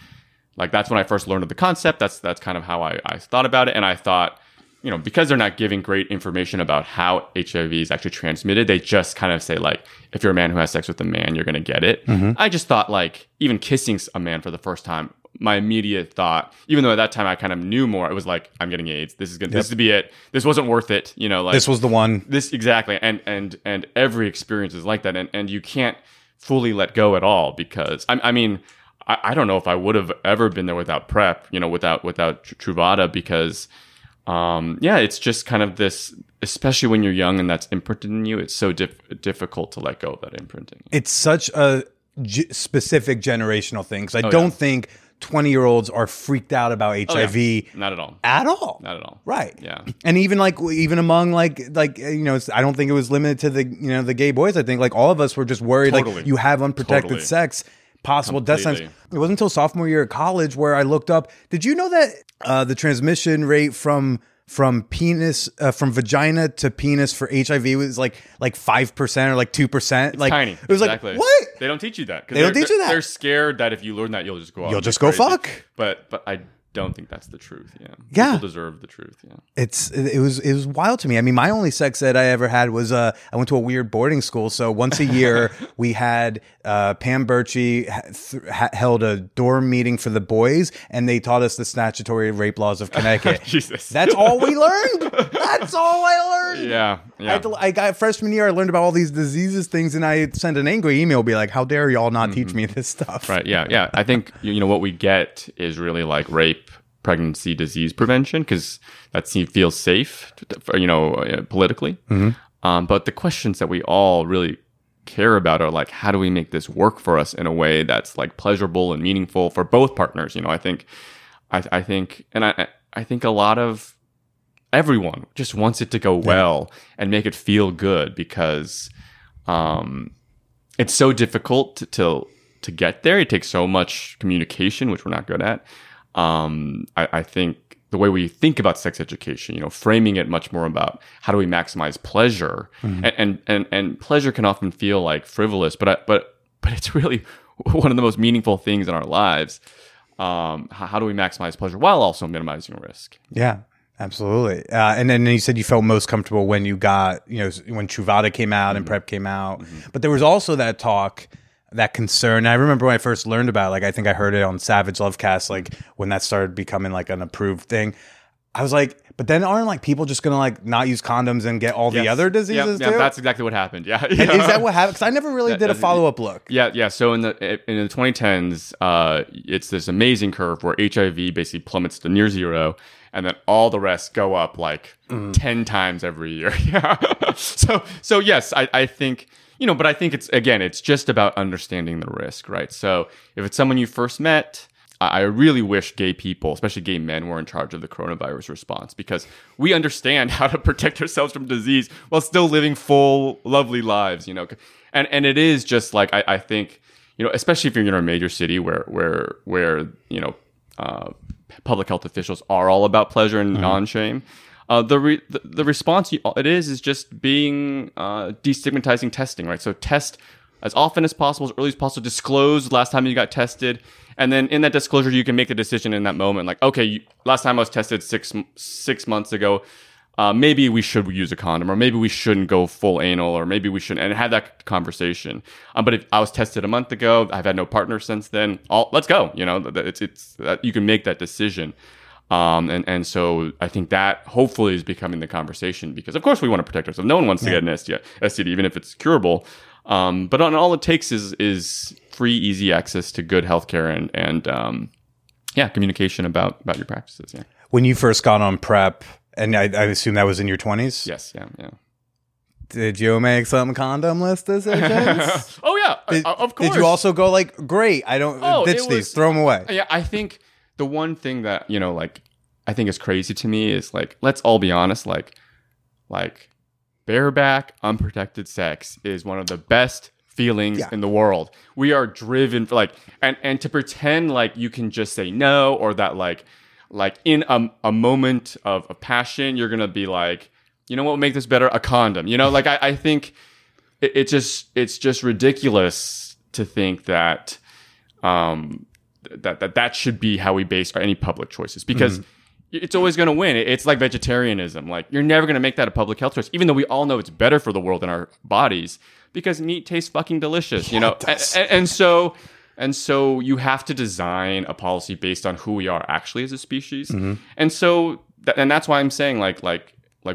that's when I first learned of the concept. That's kind of how I thought about it, and I thought, you know, because they're not giving great information about how HIV is actually transmitted, they just kind of say like, if you're a man who has sex with a man, you're going to get it. I just thought like, even kissing a man for the first time, my immediate thought, even though at that time I kind of knew more, it was like, I'm getting AIDS. This is be it. This wasn't worth it. You know, like this was the one. This exactly. And every experience is like that. And you can't fully let go at all because I mean, I don't know if I would have ever been there without PrEP, you know, without Truvada, because it's just kind of this, especially when you're young and that's imprinted in you, it's so difficult to let go of that imprinting. It's such a specific generational thing. I don't think 20-year-olds are freaked out about HIV. Not at all. At all. Not at all. Right. Yeah. And even among like you know, I don't think it was limited to the gay boys. I think like all of us were just worried like you have unprotected sex, possible death sentence. It wasn't until sophomore year of college where I looked up. Did you know that the transmission rate from penis from vagina to penis for HIV was like 5% or like 2%? Like tiny. It was exactly. like what? They don't teach you that. They don't teach you that. They're scared that if you learn that, you'll just go out. You'll just go fuck. But I don't think that's the truth. Yeah. People deserve the truth. Yeah. It was wild to me. I mean, my only sex ed I ever had was I went to a weird boarding school. So once a year we had Pam Birchie held a dorm meeting for the boys, and they taught us the statutory rape laws of Connecticut. Jesus. That's all we learned. That's all I learned. Yeah. I got freshman year. I learned about all these diseases things, and I sent an angry email, be like, "How dare y'all not teach me this stuff?" Right. Yeah. I think what we get is really like rape, pregnancy, disease prevention, because that feels safe, politically. But the questions that we all really care about are like, how do we make this work for us in a way that's like pleasurable and meaningful for both partners? I think a lot of, everyone just wants it to go well and make it feel good because it's so difficult to get there. It takes so much communication, which we're not good at. I think the way we think about sex education, framing it much more about how do we maximize pleasure, and pleasure can often feel like frivolous, but it's really one of the most meaningful things in our lives. How do we maximize pleasure while also minimizing risk? Yeah, absolutely. And then you said you felt most comfortable when you got, when Truvada came out and PrEP came out. But there was also that talk, that concern. I remember when I first learned about it, like I think I heard it on Savage Lovecast, like when that started becoming like an approved thing. I was like, but then aren't like people just gonna like not use condoms and get all the other diseases too? Yeah, that's exactly what happened. Yeah. And is that what happened? Because I never really did a follow-up look. Yeah. So in the 2010s, it's this amazing curve where HIV basically plummets to near zero, and then all the rest go up like 10 times every year. Yeah. So yes, I think, but I think it's just about understanding the risk, right? So if it's someone you first met, I really wish gay people, especially gay men, were in charge of the coronavirus response, because we understand how to protect ourselves from disease while still living full, lovely lives, And it is just like, I think, especially if you're in a major city where public health officials are all about pleasure and non-shame. The response it is just being destigmatizing testing, right? So test as often as possible, as early as possible. Disclose last time you got tested, and then in that disclosure, you can make the decision in that moment, like, okay, last time I was tested six months ago. Maybe we should use a condom, or maybe we shouldn't go full anal, or maybe we shouldn't, and have that conversation. But if I was tested a month ago, I've had no partner since then. Let's go. It's you can make that decision. And so I think that hopefully is becoming the conversation, because of course we want to protect ourselves. No one wants to get an STD, even if it's curable. But all it takes is free, easy access to good healthcare and communication about your practices. Yeah. When you first got on PrEP, and I assume that was in your 20s? Yes. Yeah. Did you make some condom list decisions? Oh yeah, of course. Did you also go like, great, I don't ditch these, throw them away? Yeah, I think the one thing that I think is crazy to me is like, let's all be honest, like bareback, unprotected sex is one of the best feelings in the world. We are driven for and to pretend like you can just say no, or that like in a moment of passion, you're going to be like, what would make this better? A condom, I think it's just ridiculous to think that, that should be how we base any public choices, because it's always going to win. It's like vegetarianism. Like, you're never going to make that a public health choice, even though we all know it's better for the world and our bodies, because meat tastes fucking delicious, and so you have to design a policy based on who we are actually as a species. And so, and that's why I'm saying like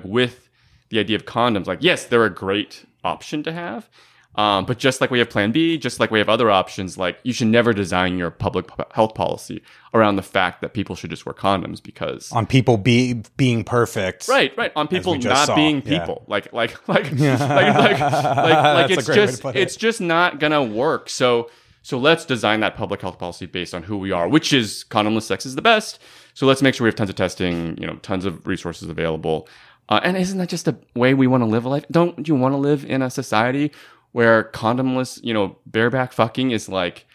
with the idea of condoms, like, yes, they're a great option to have. But just like we have Plan B, just like we have other options, like, you should never design your public health policy around the fact that people should just wear condoms, because on people being perfect, right, on people not being people, it's just not gonna work. So let's design that public health policy based on who we are, which is condomless sex is the best. So let's make sure we have tons of testing, tons of resources available. And isn't that just the way we want to live a life? Don't you want to live in a society where condomless, bareback fucking is like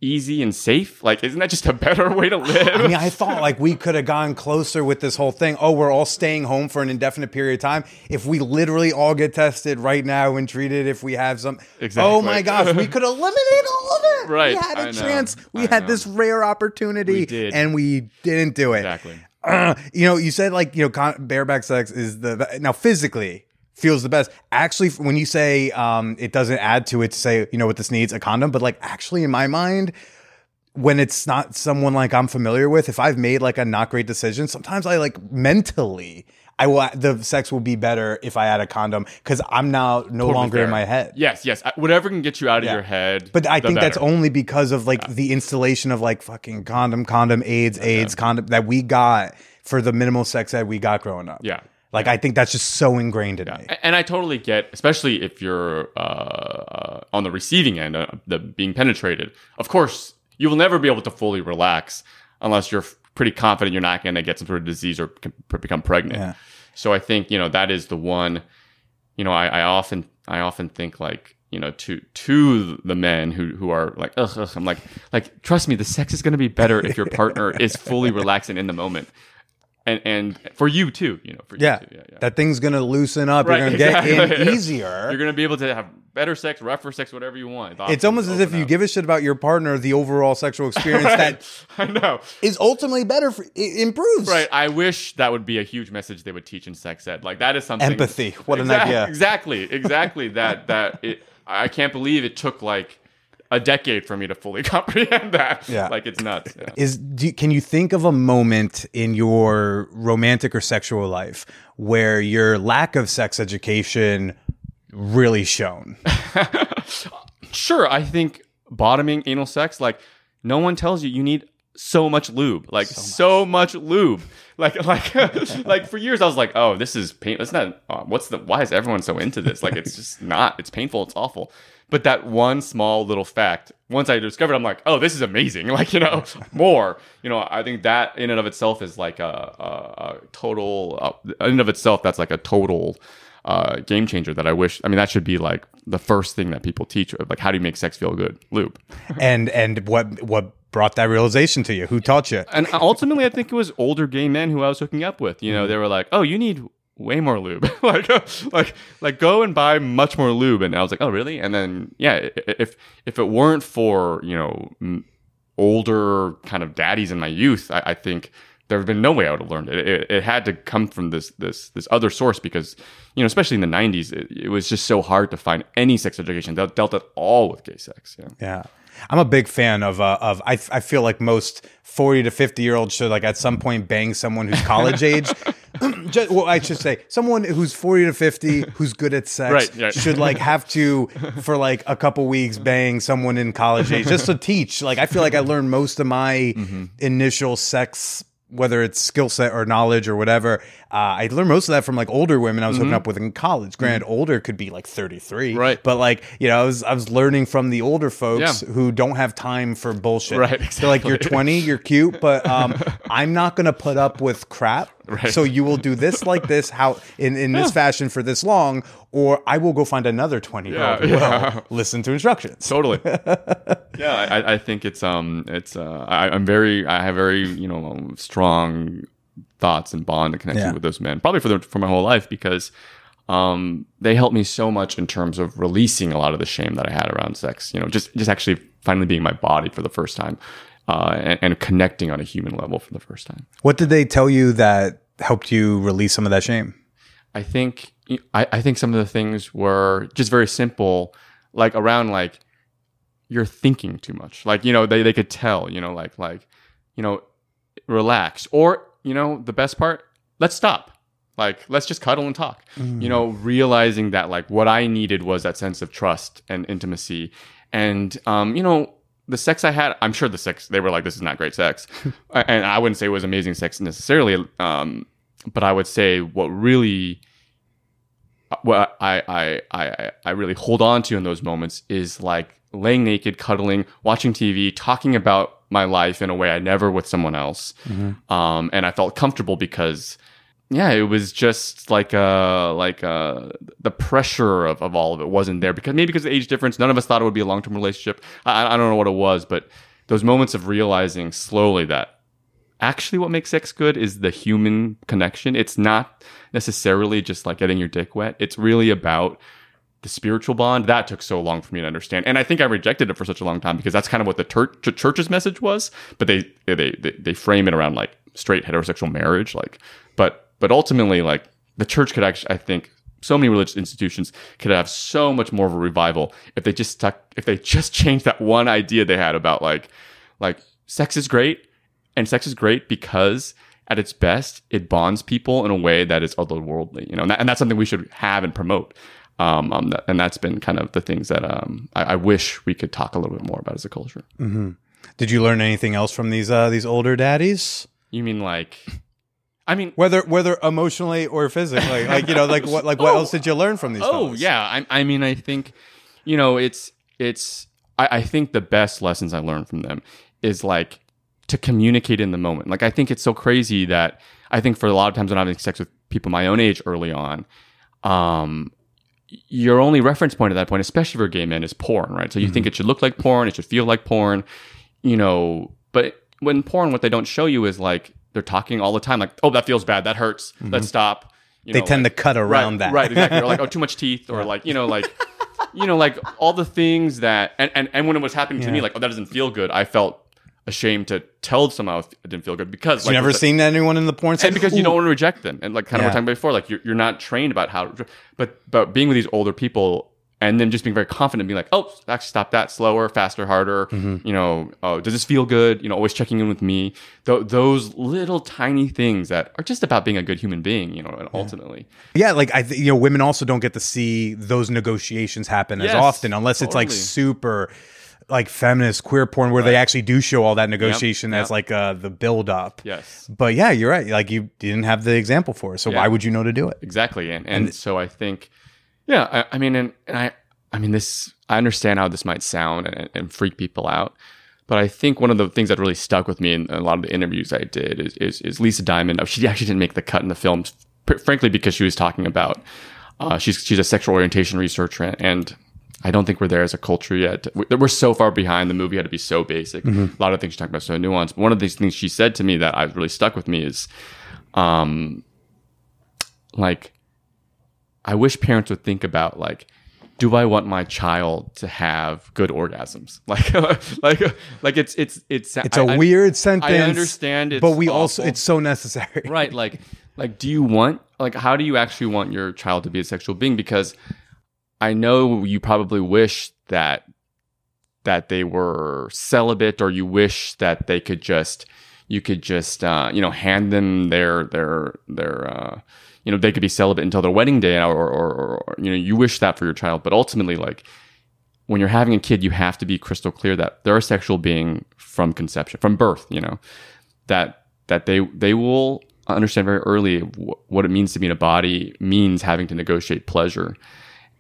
easy and safe? Like, isn't that just a better way to live? I mean, I thought like we could have gone closer with this whole thing. Oh, we're all staying home for an indefinite period of time. If we literally all get tested right now and treated, if we have some, exactly. Oh my gosh, we could eliminate all of it. Right. We had a chance. We had this rare opportunity, and we didn't do it. Exactly. You said like, bareback sex is now physically feels the best. Actually, when you say it doesn't add to it to say, what this needs, a condom, but like actually in my mind, when it's not someone like I'm familiar with, if I've made like a not great decision, sometimes I like mentally, the sex will be better if I add a condom, because I'm now no longer in my head. Yes. Whatever can get you out of your head. But I think that's only because of like the installation of like fucking condom, AIDS, condom that we got for the minimal sex ed we got growing up. Yeah. Like, I think that's just so ingrained in me. And I totally get, especially if you're on the receiving end, the being penetrated. Of course, you will never be able to fully relax unless you're pretty confident you're not going to get some sort of disease or become pregnant. Yeah. So I think, that is the one, I often think like, to the men who are like, ugh, I'm like, trust me, the sex is going to be better if your partner is fully relaxing in the moment. And for you too, for you too. Yeah. That thing's going to loosen up. Right, You're going to get in easier. You're going to be able to have better sex, rougher sex, whatever you want. It's almost as if you give a shit about your partner, the overall sexual experience that I know is ultimately better. It improves. Right. I wish that would be a huge message they would teach in sex ed. Like that is something. Empathy. What an idea. Exactly. that it. I can't believe it took like a decade for me to fully comprehend that. Yeah. Like it's nuts. Yeah. Can you think of a moment in your romantic or sexual life where your lack of sex education really shone? Sure. I think bottoming anal sex, like no one tells you need so much lube, like so much lube. Like for years I was like, oh, this is pain. It's not, why is everyone so into this? Like, it's just not, it's painful. It's awful. But that one small little fact, once I discovered, I'm like, oh, this is amazing. Like, more, I think that in and of itself is like a total, in and of itself, that's like a total game changer that I wish, that should be like the first thing that people teach, like how do you make sex feel good? Lube. and what brought that realization to you? Who taught you? And ultimately, I think it was older gay men who I was hooking up with. They were like, oh, you need way more lube. like go and buy much more lube. And I was like, oh, really? And then, yeah, if it weren't for, older kind of daddies in my youth, I think there have been no way I would have learned it. It had to come from this other source because, especially in the 90s, it was just so hard to find any sex education that dealt at all with gay sex. Yeah. I'm a big fan of I feel like most 40 to 50-year-olds should like at some point bang someone who's college age. I should say someone who's 40 to 50 who's good at sex should like have to for like a couple weeks bang someone in college age just to teach. Like I feel like I learned most of my initial sex, whether it's skill set or knowledge or whatever, I learned most of that from like older women I was hooking up with in college. Granted, older could be like 33, right? But like I was learning from the older folks who don't have time for bullshit. Right, exactly. They're like, you're 20, you're cute, but I'm not gonna put up with crap. Right. So you will do this like this, how in this fashion for this long, or I will go find another 20-year-old who will listen to instructions. Totally. Yeah, I think I have very strong thoughts and bond and connection with those men, probably for my whole life because they helped me so much in terms of releasing a lot of the shame that I had around sex. Just actually finally being my body for the first time. And connecting on a human level for the first time. What did they tell you that helped you release some of that shame? I think some of the things were just very simple, like around like you're thinking too much. Like they could tell. Relax, or the best part, let's stop. Like let's just cuddle and talk. Realizing that like what I needed was that sense of trust and intimacy, and the sex I had, I'm sure they were like, this is not great sex. And I wouldn't say it was amazing sex necessarily. But I would say what I really hold on to in those moments is like laying naked, cuddling, watching TV, talking about my life in a way I never with someone else. And I felt comfortable because it was just like the pressure of all of it wasn't there because of the age difference. None of us thought it would be a long-term relationship. I don't know what it was, but those moments of realizing slowly that actually what makes sex good is the human connection. It's not necessarily just like getting your dick wet. It's really about the spiritual bond. That took so long for me to understand. And I think I rejected it for such a long time because that's kind of what the church's message was. But they frame it around like straight heterosexual marriage. But ultimately, like the church could actually, I think, so many religious institutions could have so much more of a revival if they just changed that one idea they had about like sex is great, and sex is great because at its best it bonds people in a way that is otherworldly, and that's something we should have and promote. And that's been kind of the things that I wish we could talk a little bit more about as a culture. Mm-hmm. Did you learn anything else from these older daddies? You mean like? Whether emotionally or physically, what else did you learn from these? Fellas? Yeah, I think, I think the best lessons I learned from them is like to communicate in the moment. Like I think it's so crazy that I think for a lot of times when I'm having sex with people my own age early on, your only reference point at that point, especially for gay men, is porn, right? So you think it should look like porn, it should feel like porn, but when porn, what they don't show you is like they're talking all the time, like, oh, that feels bad, that hurts, let's stop. They tend to cut around that. Right, exactly. Or like, oh, too much teeth, or like, like all the things that, and when it was happening to me, like, oh, that doesn't feel good, I felt ashamed to tell someone it didn't feel good because you never seen anyone in the porn and because you don't want to reject them, and like kind of what we're talking about before, like you're not trained about how, but being with these older people and then just being very confident and being like, oh, actually stop that, slower, faster, harder, oh, does this feel good, always checking in with me, those little tiny things that are just about being a good human being, and ultimately like women also don't get to see those negotiations happen as often unless it's like super like feminist queer porn where they actually do show all that negotiation as like the build up. Yes. But yeah, you're right. Like you didn't have the example for it. So why would you know to do it? Exactly. And so I think, I mean, I understand how this might sound and freak people out. But I think one of the things that really stuck with me in a lot of the interviews I did is Lisa Diamond. She actually didn't make the cut in the film, frankly, because she was talking about, she's a sexual orientation researcher, and I don't think we're there as a culture yet. We're so far behind. The movie had to be so basic. A lot of things she talked about so nuanced. But one of these things she said to me that I really stuck with me is, like, I wish parents would think about, like, do I want my child to have good orgasms? Like it's a weird sentence. I understand it's but we awful. Also it's so necessary. Right. Like do you want, like, how do you actually want your child to be a sexual being? Because I know you probably wish that they were celibate, or you wish that you could just hand them their they could be celibate until their wedding day, or you wish that for your child. But ultimately, like, when you're having a kid, you have to be crystal clear that they're a sexual being from conception, from birth, that they will understand very early what it means to be in a body, means having to negotiate pleasure.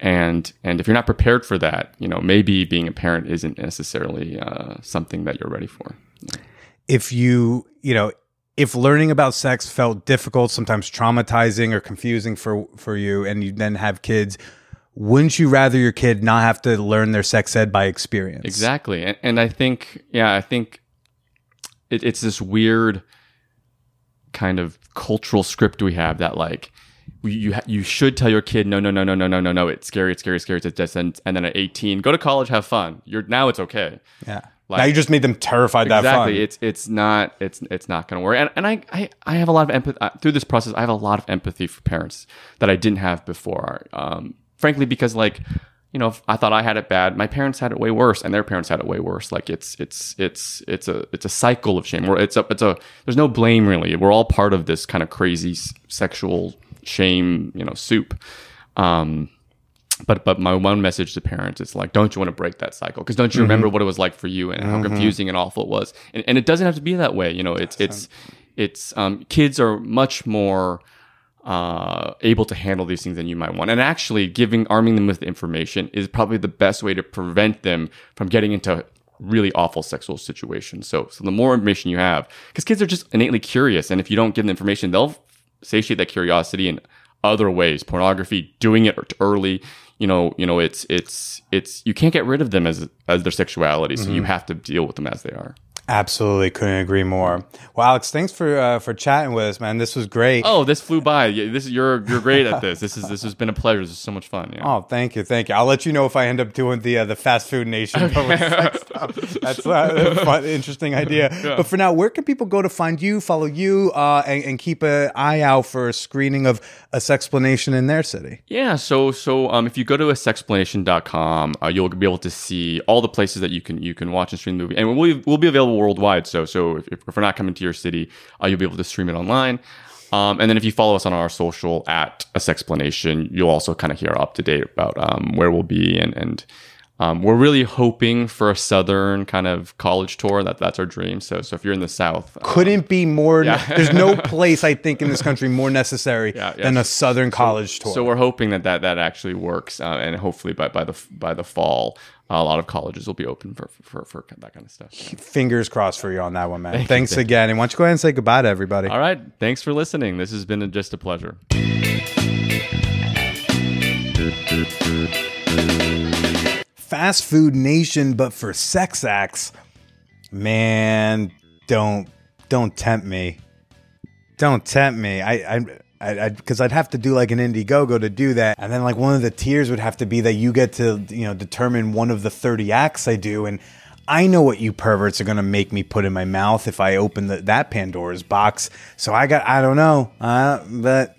And if you're not prepared for that, maybe being a parent isn't necessarily something that you're ready for. If if learning about sex felt difficult, sometimes traumatizing or confusing for you, and you then have kids, wouldn't you rather your kid not have to learn their sex ed by experience? Exactly. And I think it's this weird kind of cultural script we have that, like, you should tell your kid, no, it's scary, it's this, and then at 18, go to college, have fun. Now it's okay. Yeah. Like, now you just made them terrified that fun. Exactly. It's not going to work. And I have a lot of empathy through this process. I have a lot of empathy for parents that I didn't have before. Frankly, because, like, I thought I had it bad. My parents had it way worse, and their parents had it way worse. Like, it's a cycle of shame. There's no blame, really. We're all part of this kind of crazy sexual shame, soup. But my one message to parents is, like, don't you want to break that cycle? Because don't you remember what it was like for you and how confusing and awful it was? And it doesn't have to be that way. It's kids are much more able to handle these things than you might want. And actually, arming them with information is probably the best way to prevent them from getting into really awful sexual situations. So the more information you have, because kids are just innately curious, and if you don't give them information, they'll satiate that curiosity in other ways. Pornography, doing it early. It's you can't get rid of them as their sexuality, so you have to deal with them as they are. Absolutely, couldn't agree more. Well, Alex, thanks for chatting with us, man. This was great. Oh, this flew by. You're great at this. This has been a pleasure. This is so much fun. Yeah. Oh, thank you. I'll let you know if I end up doing the fast food nation sex stuff. That's a fun, interesting idea. Yeah. But for now, where can people go to find you, follow you, and keep an eye out for a screening of A Sexplanation in their city? Yeah. So if you go to asexplanation.com, you'll be able to see all the places that you can watch and stream the movie, and we'll be available worldwide. So if we're not coming to your city, you'll be able to stream it online. And then if you follow us on our social at A Sexplanation, you'll also kind of hear up to date about where we'll be and We're really hoping for a southern kind of college tour. That's our dream. So if you're in the South, couldn't be more. There's no place I think in this country more necessary than a southern college tour. So we're hoping that actually works, and hopefully by the fall, a lot of colleges will be open for that kind of stuff. Fingers crossed for you on that one, man. Thanks again. And why don't you go ahead and say goodbye to everybody? All right. Thanks for listening. This has been just a pleasure. Fast Food Nation, but for sex acts, man, don't tempt me. Don't tempt me. I because I'd have to do like an Indiegogo to do that, and then like one of the tiers would have to be that you get to determine one of the 30 acts I do, and I know what you perverts are gonna make me put in my mouth if I open that Pandora's box. So I don't know, but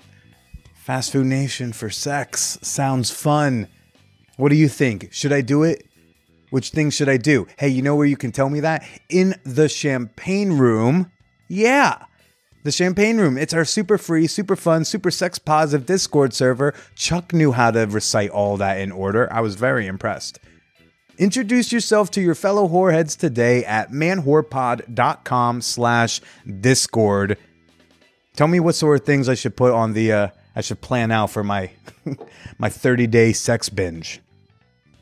Fast Food Nation for sex sounds fun. What do you think? Should I do it? Which things should I do? Hey, you know where you can tell me that? In the Champagne Room. Yeah, the Champagne Room. It's our super free, super fun, super sex positive Discord server. Chuck knew how to recite all that in order. I was very impressed. Introduce yourself to your fellow whoreheads today at manwhorepod.com/Discord. Tell me what sort of things I should put on the, I should plan out for my, my 30-day sex binge.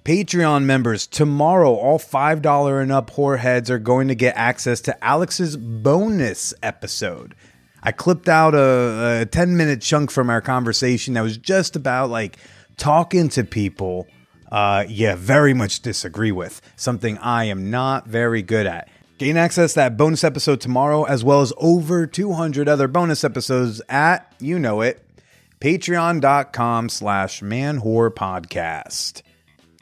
Patreon members, tomorrow, all $5 and up whoreheads are going to get access to Alex's bonus episode. I clipped out a 10-minute chunk from our conversation that was just about like talking to people very much disagree with. Something I am not very good at. Gain access to that bonus episode tomorrow, as well as over 200 other bonus episodes at, you know it, patreon.com/manwhorepodcast.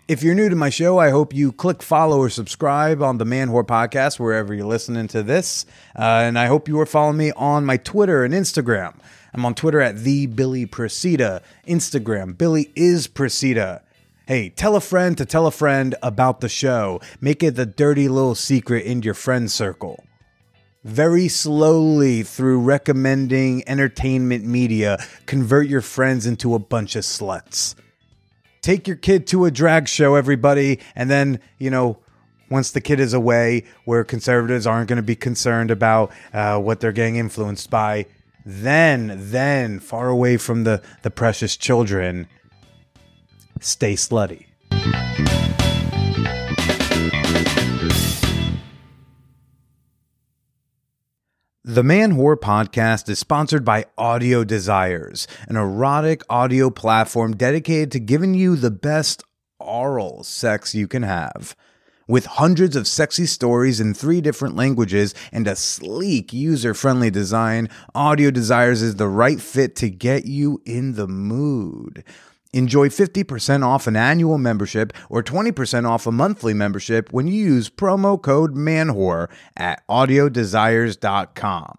If you're new to my show, I hope you click follow or subscribe on the Man Whore Podcast wherever you're listening to this. And I hope you are following me on my Twitter and Instagram. I'm on Twitter at @TheBillyPresida. Instagram, Billy is Presida. Hey, tell a friend to tell a friend about the show. Make it the dirty little secret in your friend circle. Very slowly, through recommending entertainment media, convert your friends into a bunch of sluts. Take your kid to a drag show, everybody, and then, once the kid is away, where conservatives aren't going to be concerned about what they're getting influenced by, then, far away from the precious children, stay slutty. The Man Whore Podcast is sponsored by Audio Desires, an erotic audio platform dedicated to giving you the best oral sex you can have. With hundreds of sexy stories in 3 different languages and a sleek, user-friendly design, Audio Desires is the right fit to get you in the mood. Enjoy 50% off an annual membership or 20% off a monthly membership when you use promo code MANWHORE at audiodesires.com.